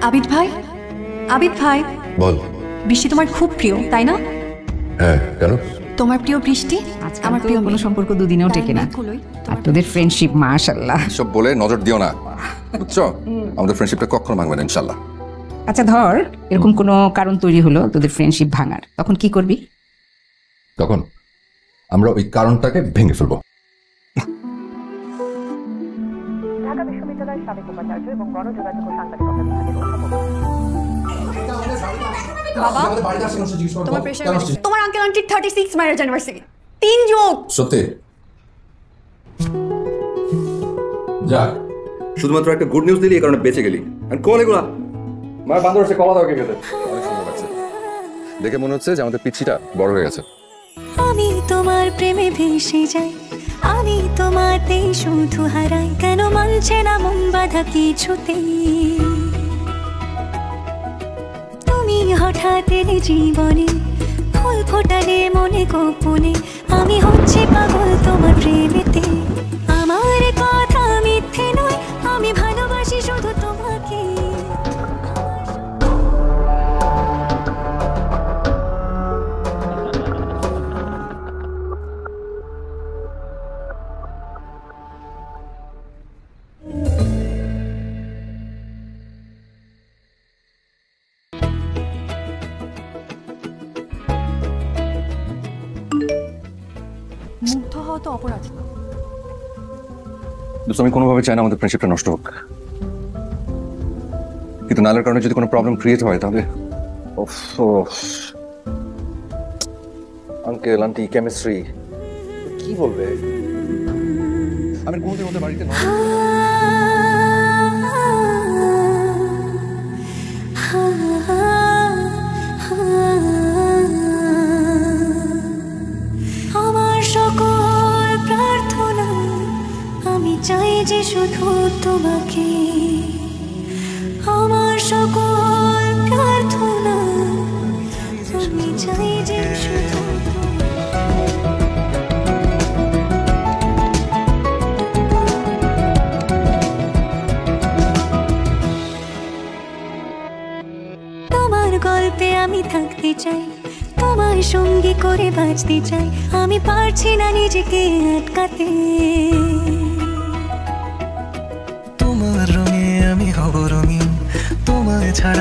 আবিদ ভাই, আবিদ ভাই, বল। বৃষ্টি তোমার খুব প্রিয় তাই না? হ্যাঁ, কেন? তোমার প্রিয় বৃষ্টি আমার প্রিয় কোনো সম্পর্ক দুদিনেও টেকে না। আর তোদের ফ্রেন্ডশিপ মাশাআল্লাহ। সব বলে নজর দিও না, বুঝছো? আমাদের ফ্রেন্ডশিপটা কখনো ভাঙবে না ইনশাআল্লাহ। আচ্ছা ধর এরকম কোনো কারণ তৈরি হলো তোদের ফ্রেন্ডশিপ ভাঙার, তখন কি করবি? তখন আমরা ওই কারণটাকে ভেঙে ফেলবো। ঢাকা বিশ্ববিদ্যালয়ের সাবেক উপাচার্য এবং গণযোগাযোগ ও সাংবাদিকতা বিভাগের অধ্যাপক। বাবা, তোমার প্রেশার বেড়েছে। তোমার আঙ্কেল আন্টির 36 ম্যারেজ অ্যানিভার্সারি, 3 যোগ। সত্যি? যা, শুধুমাত্র একটা গুড নিউজ দিলি, এই কারণে বেঁচে গেলি। আর কোল এগুলা মার বান্দর আছে, কলা দাও কে খেতে। অনেক সুন্দর লাগছে দেখে, মনে হচ্ছে যে আমাদের পিচ্ছিটা বড় হয়ে গেছে। আমি তোমার প্রেমে ভেসে যাই, আমি তোমাতেই শুধু হারাই, কেন মানছে না মন বাধা কিছুতেই। তুমি হঠাৎ এলে জীবনে, ফুল ফোটালে মনে গোপনে, আমি হচ্ছি পাগল তোমার প্রেমেতে। আমার কথা মিথ্যে নয়, আমি ভালোবাসি শুধু তোমাকে। মুগ্ধ হওয়া তো অপরাধ না। আমি কোনোভাবে চাই না আমাদের ফ্রেন্ডশিপটা নষ্ট হোক, কিন্তু নালের কারণে যদি কোনো প্রবলেম ক্রিয়েট হয় তাহলে আঙ্কেল আন্টি কেমিস্ট্রি কি বলবে? আমি কোনোদিন ওদের বাড়িতে নয়। আমার সকল প্রার্থনা, আমি চাই যে শুধু তোমাকে। আমার সকল প্রার্থনা, আমি চাই যে শুধু তোমার গল্পে আমি থাকতে চাই, তোমার সঙ্গী করে বাঁচতে চাই, আমি পারছি না নিজেকে আটকাতে। তোমার রঙে আমি হব রঙিন, তোমায় ছাড়া